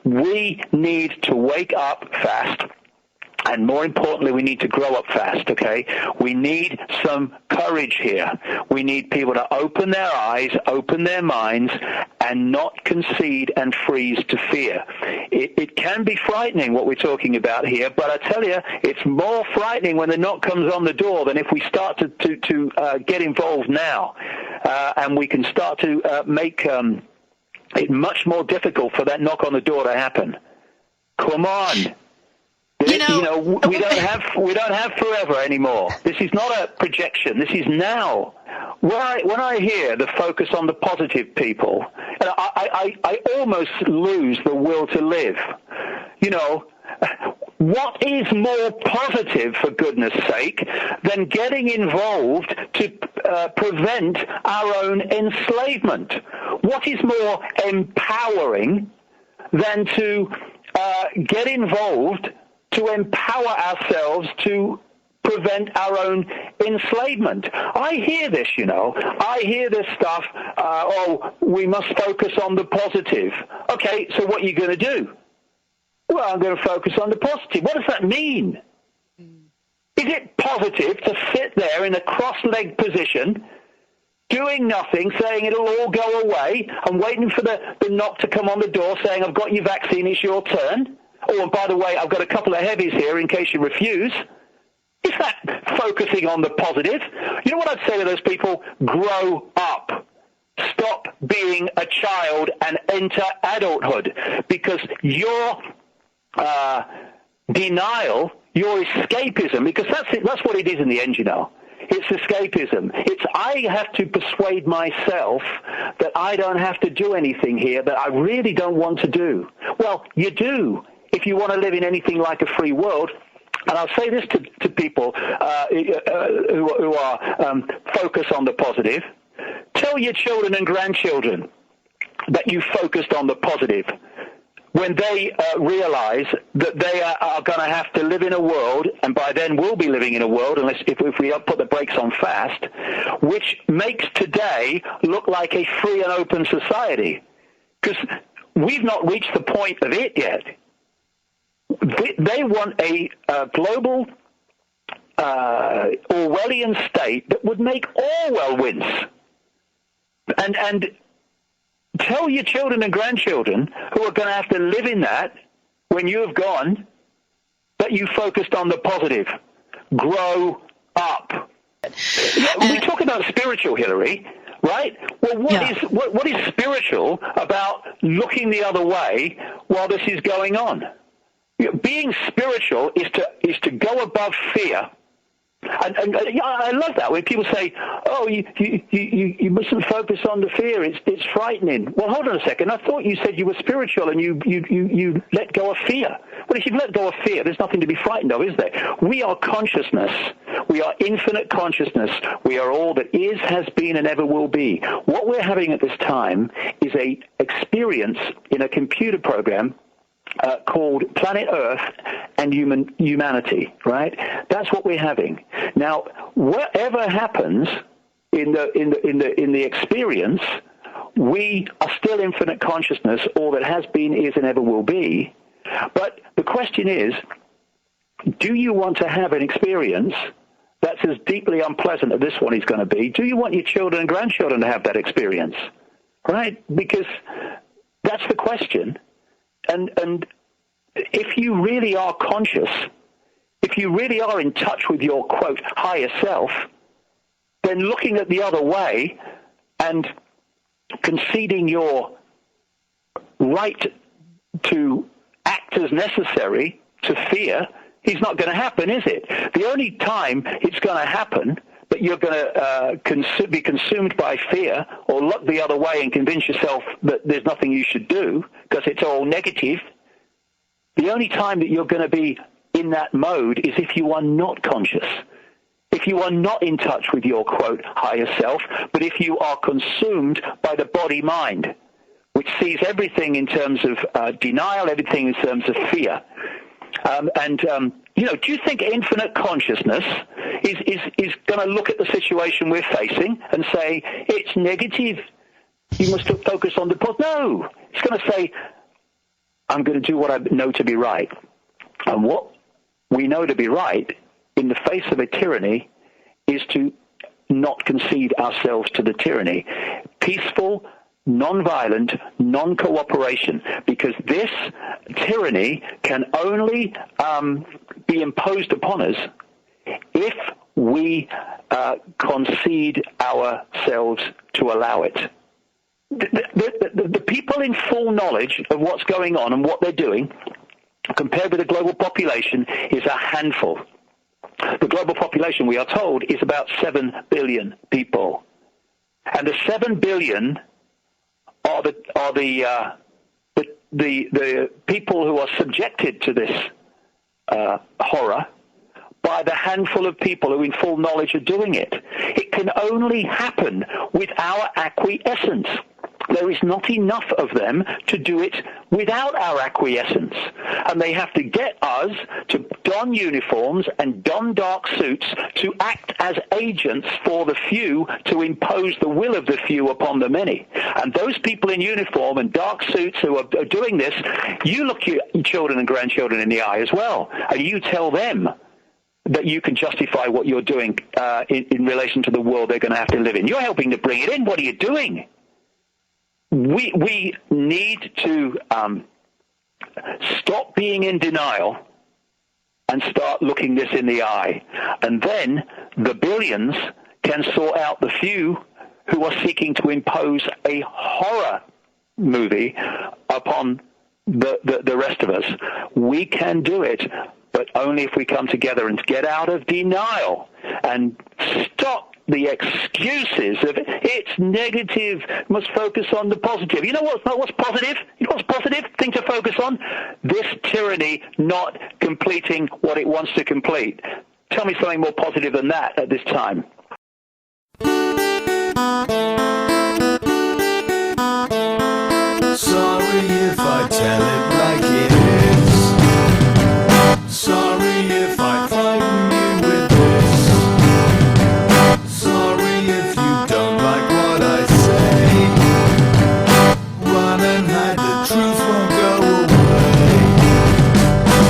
We need to wake up fast. And more importantly, we need to grow up fast, okay? We need some courage here. We need people to open their eyes, open their minds, and not concede and freeze to fear. It can be frightening, what we're talking about here, but I tell you, it's more frightening when the knock comes on the door than if we start to get involved now. And we can start to make it much more difficult for that knock on the door to happen. Come on. We don't have forever anymore. This is not a projection. This is now. When I hear the focus on the positive people, I almost lose the will to live. What is more positive, for goodness sake, than getting involved to prevent our own enslavement? What is more empowering than to get involved to empower ourselves to prevent our own enslavement? I hear this, I hear this stuff, we must focus on the positive. Okay, so what are you going to do? Well, I'm going to focus on the positive. What does that mean? Is it positive to sit there in a cross-legged position, doing nothing, saying it'll all go away, and waiting for the knock to come on the door saying, I've got your vaccine, it's your turn? Oh, and by the way, I've got a couple of heavies here in case you refuse. Is that focusing on the positive? You know what I'd say to those people? Grow up. Stop being a child and enter adulthood, because your denial, your escapism, because that's what it is in the end, It's escapism. It's I have to persuade myself that I don't have to do anything here that I really don't want to do. Well, you do. If you want to live in anything like a free world, and I'll say this to people who are focused on the positive, tell your children and grandchildren that you focused on the positive when they realize that they are going to have to live in a world, and by then we'll be living in a world, if we don't put the brakes on fast, which makes today look like a free and open society. Because we've not reached the point of it yet. They want a global Orwellian state that would make Orwell wince. And tell your children and grandchildren who are going to have to live in that when you have gone that you focused on the positive. Grow up. We talk about spiritual, Hillary, right? Well, what is spiritual about looking the other way while this is going on? Being spiritual is to go above fear. And I love that when people say, "Oh, you mustn't focus on the fear. It's frightening." Well, hold on a second. I thought you said you were spiritual and you let go of fear. Well, if you've let go of fear, there's nothing to be frightened of, is there? We are consciousness. We are infinite consciousness. We are all that is, has been, and ever will be. What we're having at this time is a experience in a computer program called Planet Earth and humanity, right? That's what we're having. Now, whatever happens in the experience, we are still infinite consciousness, all that has been, is, and ever will be. But the question is, do you want to have an experience that's as deeply unpleasant as this one is going to be? Do you want your children and grandchildren to have that experience, right? Because that's the question. And if you really are conscious, if you really are in touch with your, quote, higher self, then looking at the other way and conceding your right to act as necessary to fear is not going to happen, is it? The only time it's going to happen that you're going to be consumed by fear or look the other way and convince yourself that there's nothing you should do because it's all negative, the only time that you're going to be in that mode is if you are not conscious, if you are not in touch with your, quote, higher self, but if you are consumed by the body-mind, which sees everything in terms of denial, everything in terms of fear. Do you think infinite consciousness is going to look at the situation we're facing and say, it's negative, you must focus on the positive? No, it's going to say, I'm going to do what I know to be right. And what we know to be right in the face of a tyranny is to not concede ourselves to the tyranny. Peaceful, non-violent, non-cooperation, because this tyranny can only be imposed upon us if we concede ourselves to allow it. The people in full knowledge of what's going on and what they're doing, compared with the global population, is a handful. The global population, we are told, is about 7 billion people. And the 7 billion are the people who are subjected to this horror by the handful of people who in full knowledge are doing it. It can only happen with our acquiescence. There is not enough of them to do it without our acquiescence. And they have to get us to don uniforms and don dark suits to act as agents for the few to impose the will of the few upon the many. And those people in uniform and dark suits who are doing this, you look your children and grandchildren in the eye as well, and you tell them that you can justify what you're doing in relation to the world they're going to have to live in. You're helping to bring it in. What are you doing? We need to stop being in denial and start looking this in the eye. And then the billions can sort out the few who are seeking to impose a horror movie upon the rest of us. We can do it, but only if we come together and get out of denial and stop the excuses of it's negative, must focus on the positive. You know what's positive? You know what's positive thing to focus on? This tyranny not completing what it wants to complete. Tell me something more positive than that at this time. Sorry if I tell it like it is. Sorry if I frighten you with this. Sorry if you don't like what I say. Run and hide, the truth won't go away.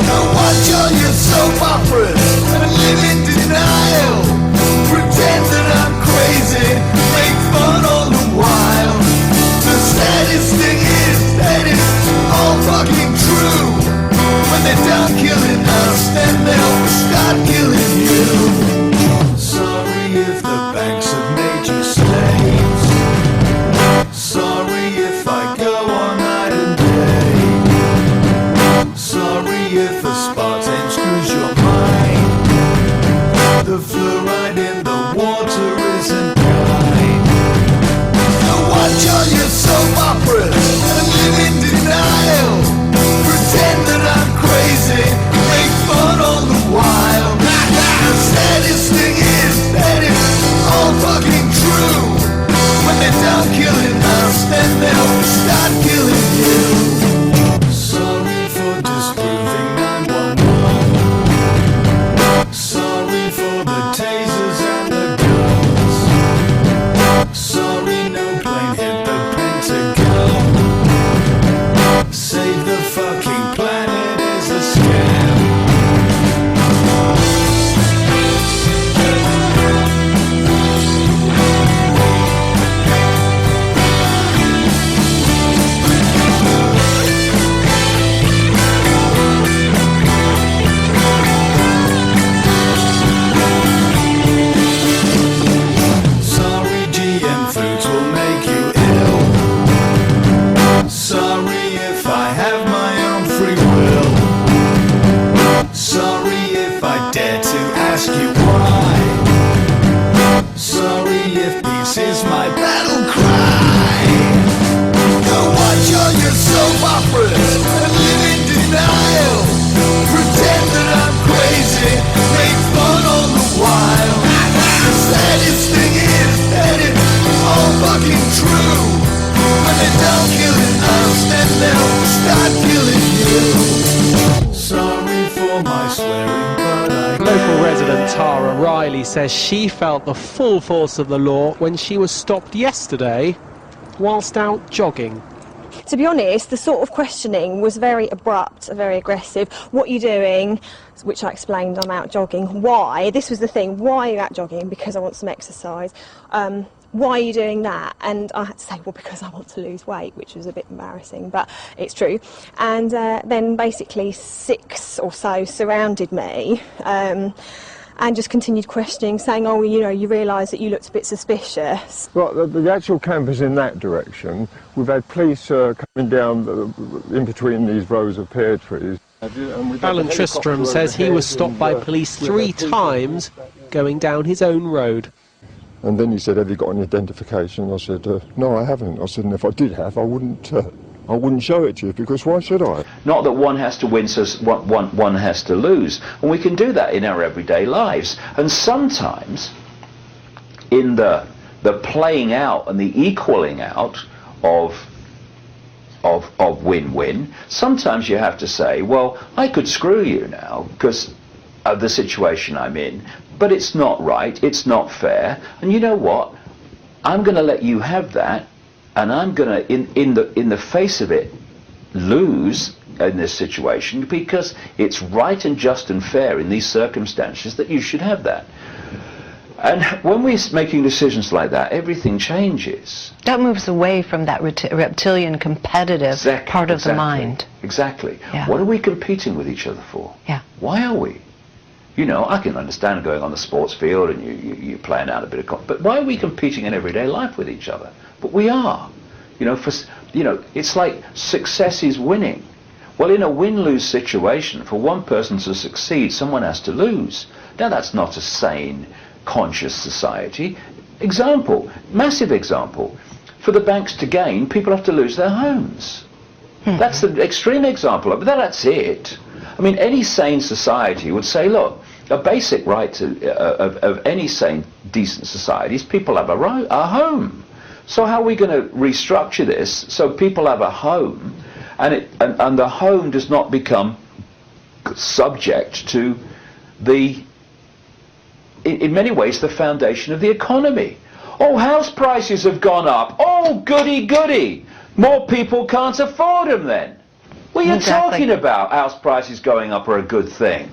Now watch all your soap operas and live in denial. Pretend that I'm crazy, make fun all the while. The saddest thing is that it's all fucking true. When they're done killing us, then they'll start killing you. Sorry if the banks have made you slaves. Sorry if I go on night and day. Sorry if the Spartan screws your mind. The fluoride in the water isn't kind. Now watch all your soap operas and live in denial. Pretend that I'm crazy, make fun all the while. The saddest thing is that it's all fucking true. When they're done killing us, then they'll start killing you. Sorry for disproving 911. Sorry for the tasers and the guns. Sorry no plane hit the Pentagon. Save the fucking planet is a scam. Sorry GM foods will make you ill. Sorry if I have my own free will. Sorry if I dare to ask you why. Sorry if peace is my battle cry. Now watch all your soap operas and live in denial. Pretend that I'm crazy, make fun all the while. The saddest thing is that it's all fucking true. When they're done killing us, then they'll start killing you. Sorry for my swearing, but I Local resident Tara Riley says she felt the full force of the law when she was stopped yesterday whilst out jogging. to be honest, the sort of questioning was very abrupt, very aggressive. What are you doing? Which I explained, I'm out jogging. Why? This was the thing. Why are you out jogging? Because I want some exercise. Why are you doing that? And I had to say, well, because I want to lose weight, which was a bit embarrassing, but it's true. And then basically 6 or so surrounded me. And just continued questioning, saying, oh, you know, you realise that you looked a bit suspicious. Well, the actual camp is in that direction. We've had police coming down in between these rows of pear trees. Alan Tristram says he was stopped by police 3 times going down his own road. And then he said, have you got an identification? I said, no, I haven't. I said, and if I did have, I wouldn't show it to you, because why should I? Not that one has to win, so one has to lose. And we can do that in our everyday lives. And sometimes, in the playing out and the equaling out of win-win, sometimes you have to say, well, I could screw you now because of the situation I'm in, but it's not right, it's not fair, and you know what? I'm going to let you have that, and I'm going to, in the face of it, lose in this situation, because it's right and just and fair in these circumstances that you should have that. And when we're making decisions like that, everything changes. That moves away from that reptilian competitive part of the mind. Exactly. Yeah. What are we competing with each other for? Yeah. Why are we? You know, I can understand going on the sports field and you're playing out a bit of... But why are we competing in everyday life with each other? But we are. You know, it's like success is winning. Well, in a win-lose situation, for one person to succeed, someone has to lose. Now, that's not a sane, conscious society. Example, massive example. For the banks to gain, people have to lose their homes. That's the extreme example, but that's it. I mean, any sane society would say, look, a basic right of any sane, decent society is people have a home. So how are we going to restructure this so people have a home, and the home does not become subject to in many ways, the foundation of the economy? Oh, house prices have gone up. Oh, goody, goody. More people can't afford them then. What are you talking about? House prices going up are a good thing.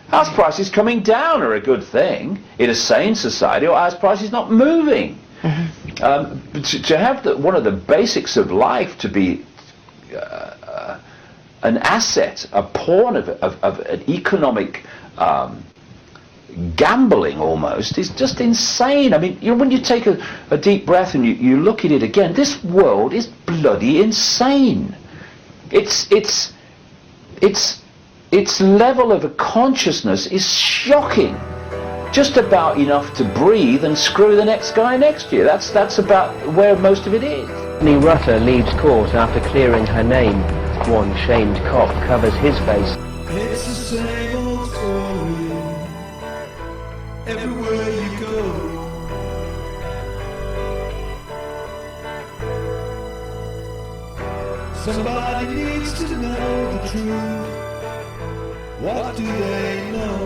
House prices coming down are a good thing in a sane society, or house prices not moving. To have one of the basics of life to be an asset, a pawn of an economic gambling almost, is just insane. I mean, when you take a deep breath and you look at it again, this world is bloody insane. Its level of consciousness is shocking. Just about enough to breathe and screw the next guy next to you. That's about where most of it is. Annie Rutter leaves court after clearing her name. One shamed cop covers his face. It's the same old story. Everywhere you go. Somebody needs to know the truth. What do they know?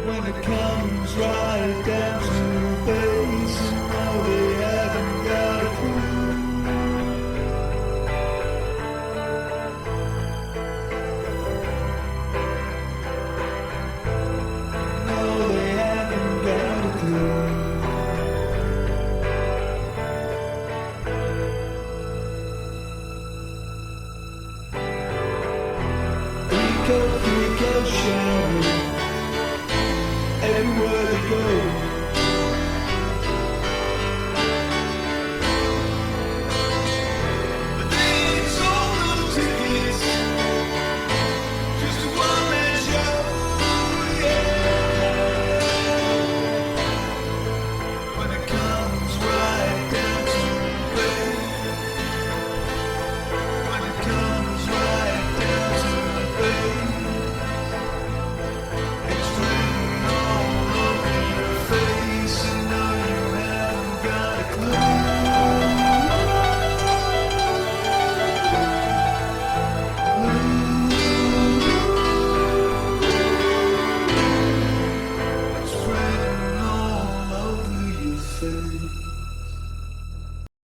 When it comes right down to face, no, they haven't got a clue. No, they haven't got a clue. Icke, sharing.